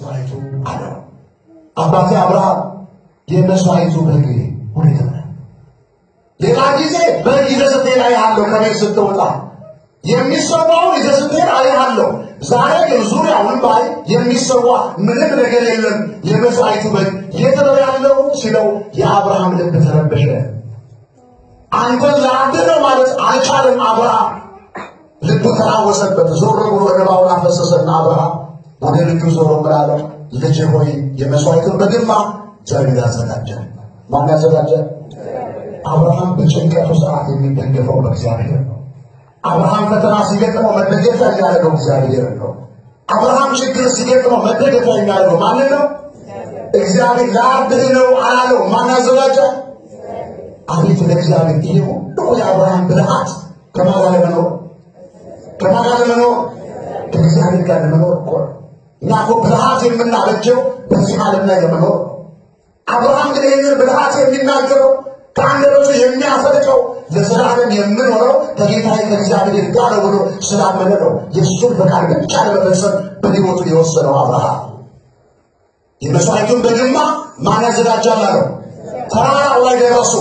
መስዋዕቱ አለው። አባቴ አብርሃም የመስዋዕቱ በግ ወዴት ነው? ሌላ ጊዜ በግ ይዘህ ስትሄድ አያለሁ፣ ከቤት ስትወጣ የሚሰዋውን ይዘህ ስትሄድ አያለሁ። ዛሬ ግን ዙሪያውን ባይ የሚሰዋ ምንም ነገር የለም። የመስዋዕቱ በግ የት ነው ያለው ሲለው የአብርሃም ልብ ተረበሸ። አንተን ላድነው ማለት አልቻለም። አብርሃም ልቡ ተላወሰበት። ዞር ብሎ እንባውን አፈሰሰና አብርሃም ወደ ልጁ ዞሮ ምን አለው? ልጅ ሆይ የመስዋዕቱን በግማ እግዚአብሔር ያዘጋጀ። ማን ያዘጋጀ? አብርሃም በጭንቀቱ ሰዓት የሚደገፈው በእግዚአብሔር ነው። አብርሃም ፈተና ሲገጥመው መደገፊያ የሚያደርገው እግዚአብሔር ነው። አብርሃም ችግር ሲገጥመው መደገፊያ የሚያደርገው ማን ነው? እግዚአብሔር። ላድነው አላለው። ማን ያዘጋጀ? አቤት ለእግዚአብሔር! ይሄ ሁሉ የአብርሃም ብልሃት ከማን ጋር ለመኖር ከእግዚአብሔር ጋር ለመኖር እኮ ነው። እኛ እኮ ብልሃት የምናበጀው በዚህ ዓለም ላይ ለመኖር። አብርሃም ግን ይህንን ብልሃት የሚናገረው ከአንደበቱ የሚያፈልቀው ለዘላለም የምኖረው ከጌታዬ ከእግዚአብሔር ጋር ነው ብሎ ስላመነ ነው። የእሱን ፈቃድ ብቻ ለመፈጸም በሕይወቱ የወሰነው አብርሃም የመስዋዕቱን በግማ ማን ያዘጋጃል አለው? ተራራው ላይ ደረሱ።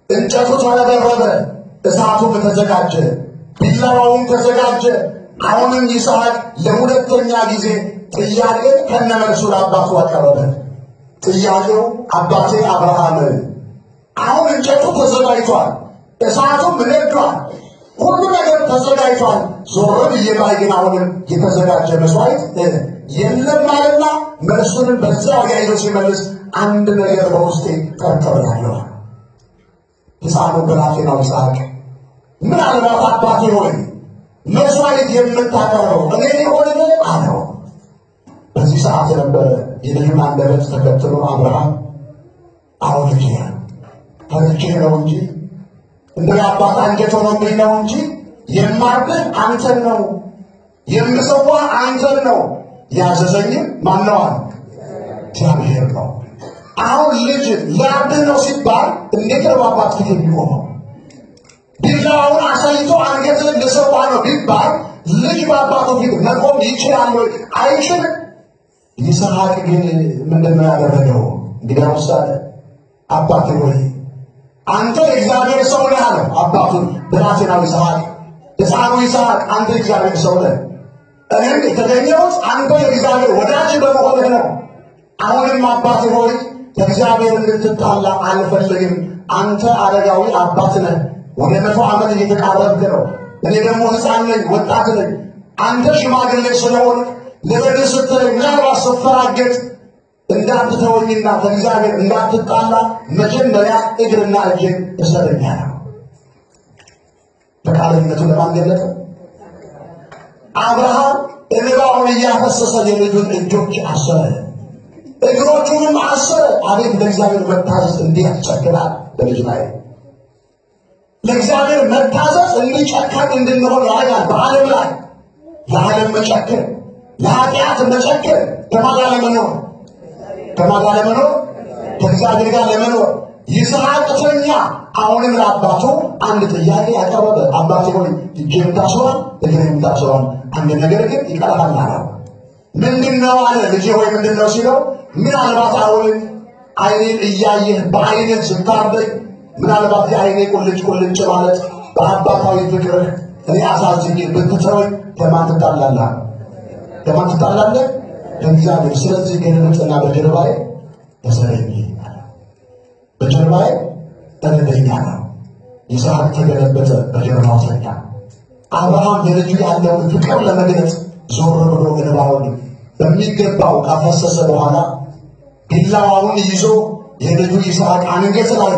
እንጨቱ ተረበረበ፣ እሳቱም ተዘጋጀ፣ ቢላዋውም ተዘጋጀ። አሁንም ይስሐቅ ለሁለተኛ ጊዜ ጥያቄ ከነመልሱ ለአባቱ አቀረበ። ጥያቄው አባቴ አብርሃም አሁን እንጨቱ ተዘጋጅቷል፣ እሳቱም ነዷል፣ ሁሉ ነገር ተዘጋጅቷል። ዞር ብዬ ባይ ግን አሁንም የተዘጋጀ መስዋዕት የለም አለና መልሱንም በዛ ጋይዞ ሲመልስ አንድ ነገር በውስጤ ጠርጥሬያለሁ። ሕፃኑ ብላቴናው ይስሐቅ ምናልባት አባቴ ሆይ መስዋዕት የምታቀርበው እኔ ሆን አለው። በዚህ ሰዓት የነበረ የልጁን አንደበት ተከትሎ አብርሃም አዎ ልጄ ፈርቼ ነው እንጂ እንደ አባት አንጀት ሆኖብኝ ነው እንጂ የማርብህ አንተን ነው፣ የምሰዋ አንተን ነው፣ ያዘዘኝም ማነዋል? እግዚአብሔር ነው። አሁን ልጅ ሊያርድህ ነው ሲባል እንዴት ነው አባት ፊት የሚቆመው? ቢላውን አሳይቶ አንገትህን ልሰዋ ነው ቢባል ልጅ በአባቱ ፊት መቆም ይችላል ወይ? አይችልም። ይስሐቅ ግን ምንድነው ያደረገው? እንግዲያውስ አለ አባቴ ሆይ አንተ የእግዚአብሔር ሰው ነህ አለው። አባቱን ብላቴናው ይስሐቅ፣ ሕፃኑ ይስሐቅ አንተ የእግዚአብሔር ሰው ነህ፣ እኔም የተገኘሁት አንተ የእግዚአብሔር ወዳጅ በመሆንህ ነው። አሁንም አባቴ ሆይ ከእግዚአብሔር እንድትጣላ አልፈልግም። አንተ አረጋዊ አባት ነህ፣ ወደ 100 ዓመት እየተቃረብክ ነው። እኔ ደግሞ ሕፃን ነኝ፣ ወጣት ነኝ። አንተ ሽማግሌ ስለሆን ለበድ ስትለኝ ምናልባት ስፈራገጥ እንዳትተወኝና ከእግዚአብሔር እንዳትጣላ መጀመሪያ እግርና እጅን እሰረኛለሁ። ፈቃደኝነቱ ለማን ገለጠ? አብርሃም እንባውን እያፈሰሰ የልጁን እጆች አሰረ፣ እግሮቹንም አሰረ። አቤት ለእግዚአብሔር መታዘዝ እንዲህ ያስቸግራል። በልጅ ላይ ለእግዚአብሔር መታዘዝ እንዲጨካኝ እንድንሆን ያደርጋል። በዓለም ላይ ለዓለም መጨከን፣ ለኃጢአት መጨከን ከማን ጋር ለመኖር ከእግዚአብሔር ጋር ለመኖር። ይስሐቅ ተኛ። አሁንም ለአባቱ አንድ ጥያቄ ያቀረበ፣ አባቴ ሆይ እጄም ታስሯል፣ እግሬም ታስሯል፣ አንድ ነገር ግን ይቀርሃል አለው። ምንድነው አለ። ልጄ ሆይ ምንድነው ሲለው ምናልባት አሁን ዓይኔን እያየህ በዓይነት ስታርደኝ ምናልባት የዓይኔ ቁልጭ ማለት በአባታዊ ፍቅርህ እኔ አሳዝኜ ብትተወኝ ከማን ትጣላለህ? ከእግዚአብሔር። ስለዚህ ገለመጥና በጀርባዬ ተሰረኝ፣ በጀርባዬ ተነደኛ ነው። ይስሐቅ ተገለበጠ፣ በጀርባው ተኛ። አብርሃም ለልጁ ያለውን ፍቅር ለመግለጽ ዞር ብሎ እንባውን በሚገባው ካፈሰሰ በኋላ ቢላዋውን ይዞ የልጁ ይስሐቅ አንገት ላይ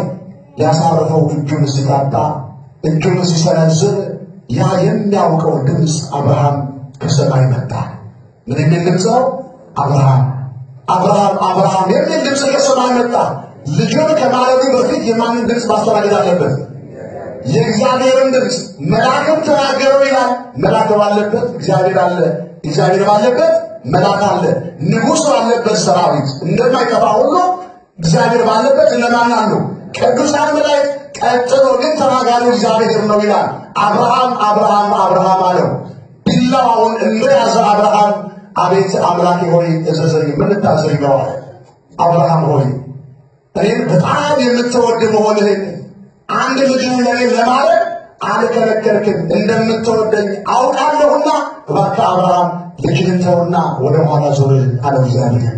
ሊያሳርፈው እጁን ሲታጣ እጁን ሲሰነዝር ያ የሚያውቀው ድምፅ አብርሃም ከሰማይ መጣ። ምን የሚል ድምፅ ነው? አብርሃም የሚል ድምፅ ከሰማይ መጣ። ልጁን ከማለዱ በፊት የማንን ድምፅ ማስተናገድ አለበት? የእግዚአብሔርን ድምፅ። መልአክም ተናገረው ይላል። መልአክ ባለበት እግዚአብሔር አለ፣ እግዚአብሔር ባለበት መልአክ አለ። ንጉሥ ባለበት ሰራዊት እንደማይጠፋ ሁሉ እግዚአብሔር ባለበት እነማን አሉ? ቅዱሳን መላእክት። ቀጥሎ ግን ተናጋሪው እግዚአብሔር ነው ይላል። አብርሃም አለው። ቢላዋውን እንደያዘ አቤት አምላኬ ሆይ እዘዘኝ፣ ምን ልታዘኝ ነው አለ። አብርሃም ሆይ እኔን በጣም የምትወድ መሆንህን አንድ ልጅህን ለኔ ለማለት አልከለከልክም፣ እንደምትወደኝ አውቃለሁና እባክህ አብርሃም ልጅህን ተውና ወደ ኋላ ዞር አለው እግዚአብሔር።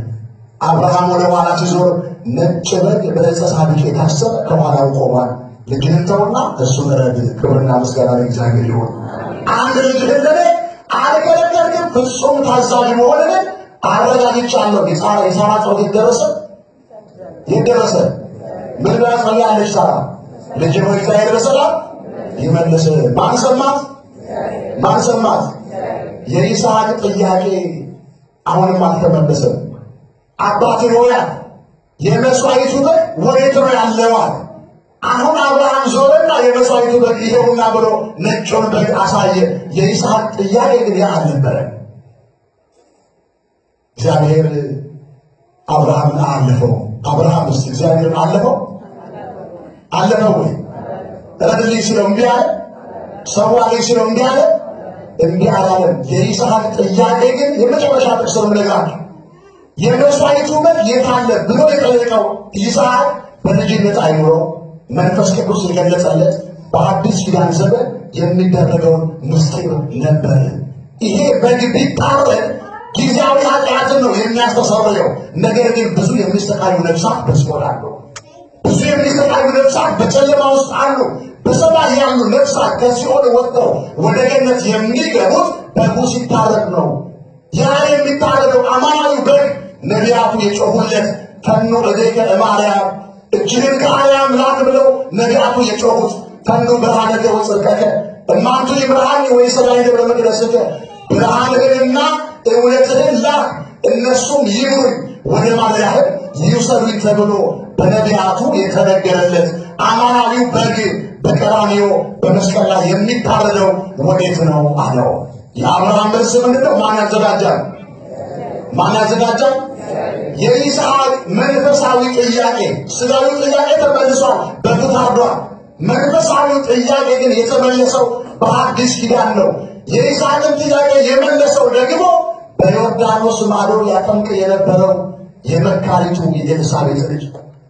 አብርሃም ወደ ኋላ ሲዞር ነጭ በግ በዕፀ ሳቤቅ የታሰረ ከኋላው ቆሟል። ልጅህን ተውና እሱን ረድ። ክብርና ምስጋና ለእግዚአብሔር ይሁን። አንድ ልጅህን ለኔ አልከለከልክም፣ ፍጹም ታዛዥ መሆንህን አረጋግጫለሁ። የሳራ ጸሎት ደረሰ። የደረሰ ምን ብላ ጸልያለች ሳራ? ልጅ ሆይ እግዚአብሔር በሰላም ይመልስ። ማን ሰማት? ማን ሰማት? የይስሐቅ ጥያቄ አሁንም አልተመለሰም። አባቴ ሆይ የመስዋዕቱ በግ ወዴት ነው ያለዋል? አሁን አብርሃም ዞረና የመስዋዕቱ በግ ይሄውና ብሎ ነጩን በግ አሳየ። የይስሐቅ ጥያቄ ግን ያ አልነበረም። እግዚአብሔር አብርሃምን አለፈው። አብርሃም እስቲ እግዚአብሔርን አለፈው ወይ? ረድልኝ ሲለው እምቢ አለ። ሰዋልኝ ሲለው እምቢ አለ። እምቢ አላለም። የይስሐቅ ጥያቄ ግን የመጨረሻ ጥቅስ ነው የምነግራችሁ። የመስዋዕቱ በግ የት አለ ብሎ የጠየቀው ይስሐቅ በልጅነት አይምሮ መንፈስ ቅዱስ የገለጸለት በአዲስ ኪዳን ዘመን የሚደረገውን ምስጢር ነበር። ይሄ በግ ቢታረድ ጊዜያዊ ኃጢአትን ነው የሚያስተሰርየው። ነገር ግን ብዙ የሚሰቃዩ ነፍሳት በሲኦል አሉ። ብዙ የሚሰቃዩ ነፍሳት በጨለማ ውስጥ አሉ። በሰማይ ያሉ ነፍሳት ከሲኦል ወጥተው ወደ ገነት የሚገቡት በጉ ሲታረድ ነው። ያ የሚታረደው አማናዊ በግ ነቢያቱ የጮሁለት ፈኖ እዴከ እማርያም፣ እጅህን ከአርያም ላክ ብለው ነቢያቱ የጮሁት ፈኖ ብርሃነከ ወጽድቀከ እማንቱ ይብርሃኒ ወይሰማይ ደብረ መቅደስከ፣ ብርሃንህንና እውነትህን ላክ እነሱም ይምሩኝ ወደ ማደሪያህ ይውሰዱኝ ተብሎ በነቢያቱ የተነገረለት አማናዊው በግ በቀራንዮ በመስቀል ላይ የሚታረደው ወዴት ነው አለው። የአብርሃም መልስ ምንድን ነው? ማን ያዘጋጃል? ማን ያዘጋጃል? የይስሐቅ መንፈሳዊ ጥያቄ፣ ስጋዊ ጥያቄ ተመልሷል፣ በግ ታርዷል። መንፈሳዊ ጥያቄ ግን የተመለሰው በአዲስ ኪዳን ነው። የይስሐቅን ጥያቄ የመለሰው ደግሞ በዮርዳኖስ ማዶ ያጠምቅ የነበረው የመካሪቱ የኤልሳቤጥ ልጅ።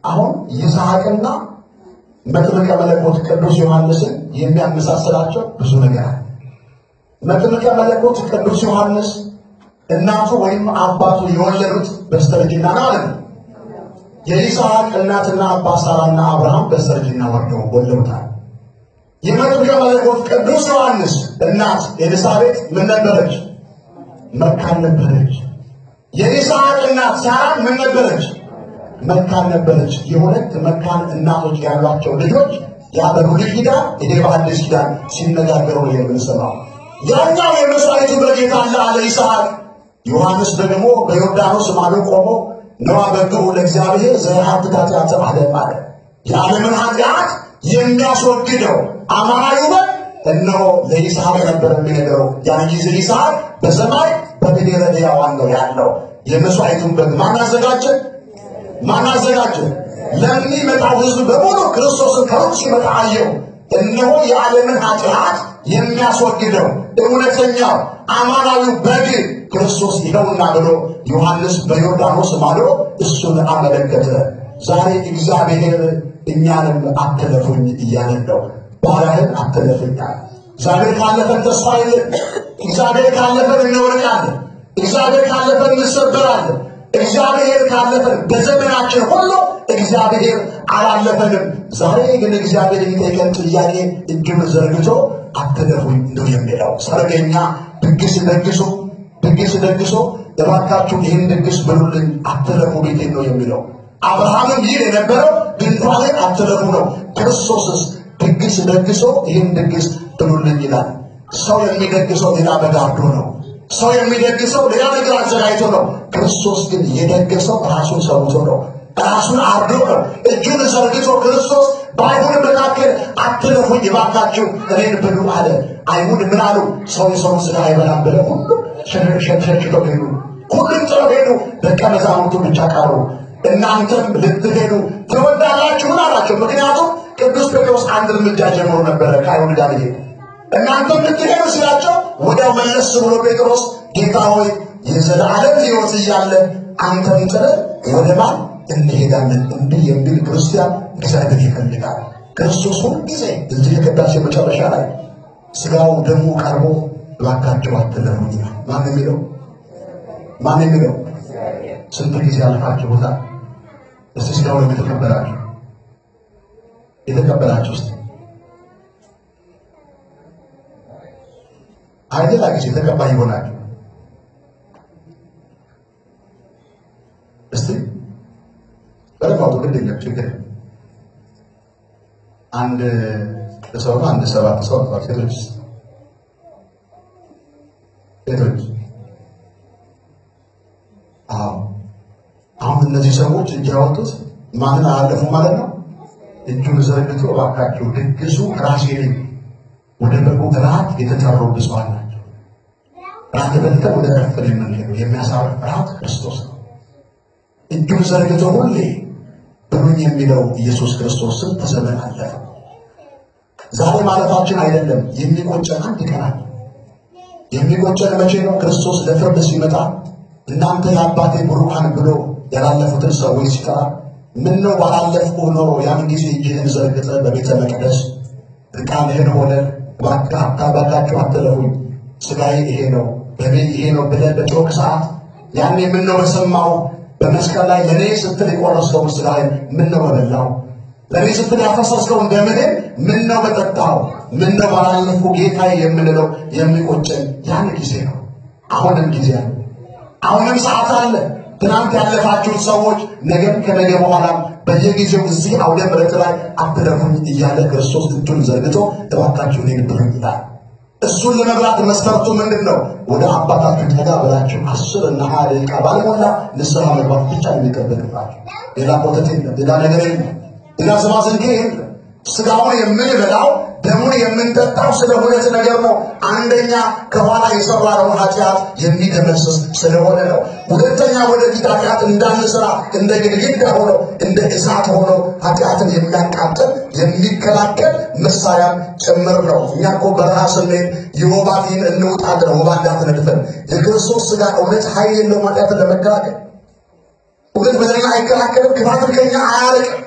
አሁን ይስሐቅና መጥምቀ መለኮት ቅዱስ ዮሐንስን የሚያመሳስላቸው ብዙ ነገር አለ። መጥምቀ መለኮት ቅዱስ ዮሐንስ እናቱ ወይም አባቱ የወለዱት በስተርጅና ነው አለ። የይስሐቅ እናትና አባት ሳራና አብርሃም በስተርጅና ወርደው ወለዱታል። የመጥምቀ መለኮት ቅዱስ ዮሐንስ እናት ኤልሳቤጥ ምን ነበረች? መካን ነበረች። የይስሐቅ እናት ሳራ ምን ነበረች? መካን ነበረች። የሁለት መካን እናቶች ያሏቸው ልጆች ያ በብሉይ ኪዳን ይሄ በአዲስ ኪዳን ሲነጋገሩ ነው የምንሰማው። ያኛው የመስዋዕቱ በግ የት አለ አለ ይስሐቅ። ዮሐንስ ደግሞ በዮርዳኖስ ማዶ ቆሞ ነዋ በግሁ ለእግዚአብሔር ዘያሐድግ ኃጢአተ ዓለም አለ። የዓለምን ኃጢአት የሚያስወግደው አማናዊው በግ እነሆ ለይስሐቅ ነበር የሚነገረው። ያን ጊዜ ይስሐቅ በሰማይ በምድረ ሕያዋን ነው ያለው። የመስዋዕቱን በግ ማን አዘጋጀ? ማን አዘጋጀ? ለሚመጣው ሕዝብ በሙሉ ክርስቶስን ከሩቅ ሲመጣ አየው። እነሆ የዓለምን ኃጢአት የሚያስወግደው እውነተኛው አማናዊው በግ ክርስቶስ ይኸውና ብሎ ዮሐንስ በዮርዳኖስ ማዶ እሱን አመለከተ። ዛሬ እግዚአብሔር እኛንም አትለፉኝ እያለን ነው። ባሪያህን አትለፍኛል። እግዚአብሔር ካለፈን ተስፋ የለን። እግዚአብሔር ካለፈን እንወድቃለን። እግዚአብሔር ካለፈን እንሰበራለን። እግዚአብሔር ካለፈን በዘመናችን ሁሉ እግዚአብሔር አላለፈንም። ዛሬ ግን እግዚአብሔር የሚጠይቀን ጥያቄ እጁን ዘርግቶ አትለፉኝ ነው የሚለው። ሰርገኛ ድግስ ደግሶ እባካችሁ ይህን ድግስ ብሉልኝ አትለፉ ቤቴን ነው የሚለው። አብርሃምም ይህ የነበረው ድንኳንን አትለፉ ነው። ክርስቶስስ ድግስ ደግሶ ይህን ድግስ ብሉልኝ ይላል። ሰው የሚደግሰው ሌላ በጋርዶ ነው። ሰው የሚደግሰው ሌላ ነገር አዘጋጅቶ ነው። ክርስቶስ ግን የደገሰው ራሱን ሰውቶ ነው። ራሱን አርዶ ነው። እጁን ዘርግቶ ክርስቶስ በአይሁድ መካከል አትለፉኝ እባካችሁ እኔን ብሉ አለ። አይሁድ ምን አሉ? ሰው የሰውን ሥጋ አይበላም ብለው ሁሉ ሸሽተው ሄዱ። ሁሉም ጥለው ሄዱ። ደቀ መዛሙርቱ ብቻ ቀሩ። እናንተም ልትሄዱ ትወዳላችሁን አላቸው። ምክንያቱም ቅዱስ ጴጥሮስ አንድ እርምጃ ጀምሮ ነበረ ከአይሁድ ጋር ሄዱ። እናንተም ልትሄዱ ሲላቸው ወዲያው መለስ ብሎ ጴጥሮስ ጌታ ሆይ የዘላለም ሕይወት እያለ አንተን ጥለን ወደ ማን እንሄዳለን? እንዲህ የሚል ክርስቲያን እግዚአብሔር ይፈልጋል። ክርስቶስ ሁልጊዜ እዚህ የቅዳሴ መጨረሻ ላይ ሥጋው ደሙ ቀርቦ እባካችሁ አትለፉኝ። ማን የሚለው? ማን የሚለው? ስንት ጊዜ አልፋችሁታል? እስቲ ሥጋው ነው የተቀበላችሁ? የተቀበላችሁ እስቲ አይደል? ጊዜ ተቀባይ ይሆናችሁ እስቲ በረካው ግድ የለም ችግር አንድ ሰው ነው። አንድ 7 ሰው ነው። ሴቶች አሁን እነዚህ ሰዎች እጅ ያወጡት ማንን አላለፉ ማለት ነው? እጁን ዘርግቶ እባካችሁ ድግሱ ራሴ ነኝ፣ ወደ በጎ እራት የተጠሩ ብፁዓን ናቸው። ራት በልተን ወደ እረፍት የምንሄደው የሚያሳርፍ እራት ክርስቶስ ነው። እጁን ዘርግቶ ሁሌ ብሉኝ የሚለው ኢየሱስ ክርስቶስ ስንት ዘመን አለፈ። ዛሬ ማለፋችን አይደለም የሚቆጨን አንድ ቀን አለ። የሚቆጨን መቼ ነው? ክርስቶስ ለፍርድ ሲመጣ እናንተ የአባቴ ቡሩካን ብሎ ያላለፉትን ሰዎች ሲጠራ ምን ነው ባላለፍኩህ ኖሮ ያን ጊዜ እጅህን ዘርግተህ በቤተ መቅደስ ዕርቃንህን ሆነህ ባካችሁ አትለፉኝ፣ ሥጋዬ ይሄ ነው ደሜ ይሄ ነው ብለህ በጮክ ሰዓት ያኔ ምን ነው በሰማሁ በመስቀል ላይ ለእኔ ስትል የቆረስከውን ሥጋዬን ምን ነው በበላሁ፣ ለእኔ ስትል ያፈሰስከውን ደምህን ምን ነው በጠጣሁ፣ ምን ነው ባላለፍኩ ጌታዬ የምንለው የሚቆጨን ያን ጊዜ ነው። አሁንም ጊዜ አለ። አሁንም ሰዓት አለ። ትናንት ያለፋችሁት ሰዎች ነገም ከነገ በኋላም በየጊዜው እዚህ አውደ ምሕረት ላይ አትለፉኝ እያለ ክርስቶስ እጁን ዘርግቶ እባካችሁ እኔን ብሉኝ ይላል። እሱን ለመብላት መስፈርቱ ምንድን ነው? ወደ አባታችሁ ጠጋ ብላችሁ 10 እና 20 ደቂቃ ባልሞላ ንስሐ መግባት ብቻ የሚጠበቅባችሁ። ሌላ ኮተት የለም፣ ሌላ ነገር የለም፣ ሌላ ዝባዝንኬ የለም። ሥጋውን የምንበላው ደሙን የምንጠጣው ስለ ሁለት ነገር ነው። አንደኛ ከኋላ የሰራነውን ኃጢአት የሚደመስስ ስለሆነ ነው። ሁለተኛ ወደፊት ኃጢአት እንዳንሰራ እንደ ግድግዳ ሆነው እንደ እሳት ሆነው ኃጢአትን የሚያቃጥል የሚከላከል መሳሪያም ጭምር ነው። እኛ እኮ በረሃ ስንሄድ የወባ ጢን እንውጣለን፣ ወባ እንዳትነድፈን። የክርስቶስ ሥጋ እውነት ኃይል የለውም ኃጢአትን ለመከላከል። እውነት በደልና አይከላከልም፣ ክፋትን ከኛ አያርቅም።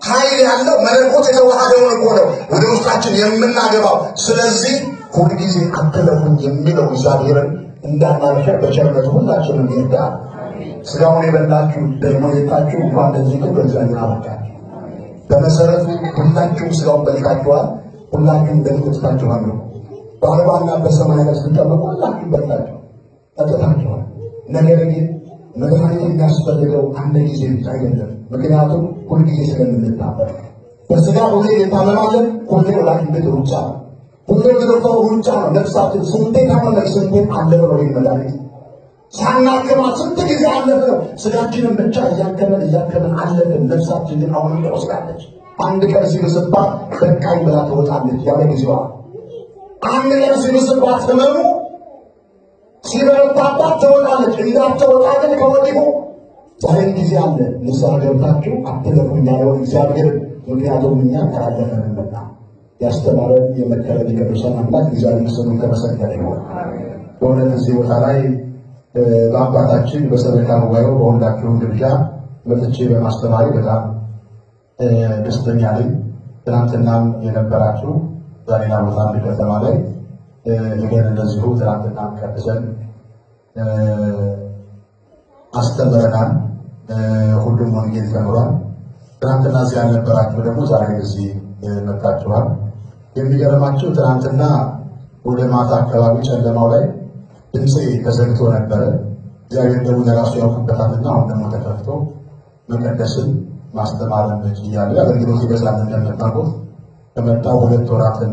ኃይል ያለው መለኮት የተዋሃደውን እኮ ነው ወደ ውስጣችን የምናገባው። ስለዚህ ሁልጊዜ አትለፉኝ የሚለው እግዚአብሔርን እንዳናረፈ በቸርነቱ ሁላችንም ይርዳል። ሥጋውን የበላችሁ ደግሞ የጣችሁ እንኳን ለዚህ ግን በእግዚአብሔር አበቃችሁ። በመሰረቱ ሁላችሁም ሥጋውን በልታችኋል፣ ሁላችሁም ደም ጠጥታችኋል ነው። በአርባና በሰማንያ ላይ ስትጠመቁ ሁላችሁም በልታችሁ ጠጥታችኋል። ነገር ግን መድኃኒት የሚያስፈልገው አንድ ጊዜ ብቻ አይደለም። ምክንያቱም ሁልጊዜ ስለምንታመም በሥጋ ሁሌ እንታመማለን። ሁሌ ወደ ሐኪም ቤት ሩጫ ነው። ሁሌ ወደዶክተሩ ሩጫ ነው። ነፍሳችን ስንቴ ታመመች፣ ስንቴ አለፈ ነው መድኃኒት ሳናክማት ስንት ጊዜ አለፈ ነው። ሥጋችንን ብቻ እያከመን አለፍን። ነፍሳችን ግን አሁንም ትወስዳለች። አንድ ቀን ሲብስባት በቃኝ ብላ ትወጣለች ያለ ጊዜዋ። አንድ ቀን ሲብስባት ህመሙ ሲበረታባት ትወጣለች። እንዳትወጣ ግን ከወዲሁ ዛሬም ጊዜ አለ። ንስሐ ገብታችሁ አትለፉኝ ያለውን እግዚአብሔር ምክንያቱም እኛ ካለፈንበታ ያስተማረን የመከረን የቅዱሳን አምላክ እግዚአብሔር ስሙ የተመሰገነ ይሁን። በእውነት እዚህ ቦታ ላይ በአባታችን በሰበካ ጉባኤው በሁላችሁም ግብዣ መጥቼ በማስተማሪ በጣም ደስተኛ ነኝ። ትናንትናም የነበራችሁ ዛሬና ቦታ አንድ ከተማ ላይ ነገር እንደዚሁ ትናንትና ቀድሰን አስተምረናል። ሁሉም ወንጌል ተምሯል። ትናንትና እዚህ ያልነበራችሁ ደግሞ ዛሬ እዚህ መጣችኋል። የሚገርማችሁ ትናንትና ወደ ማታ አካባቢ ጨለማው ላይ ድምፄ ተዘግቶ ነበረ። እግዚአብሔር ደግሞ ለራሱ ያውቅበታልና አሁን ደግሞ ተከፍቶ መቀደስን ማስተማርን እያለ አገልግሎት ይበዛል። እንደምታውቁት ከመጣው 2 ወራትን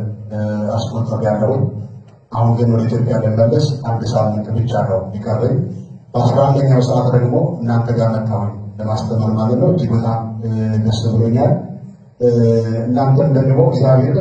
አስቆጥሬያለሁ። አሁን ግን ወደ ኢትዮጵያ ለመመለስ 1 ሳምንት ብቻ ነው የሚቀረኝ። በ11ኛው ሰዓት ደግሞ እናንተ ጋር መጣሁኝ ለማስተማር ማለት ነው። እጅግ በጣም ደስ ብሎኛል። እናንተም ደግሞ እግዚአብሔር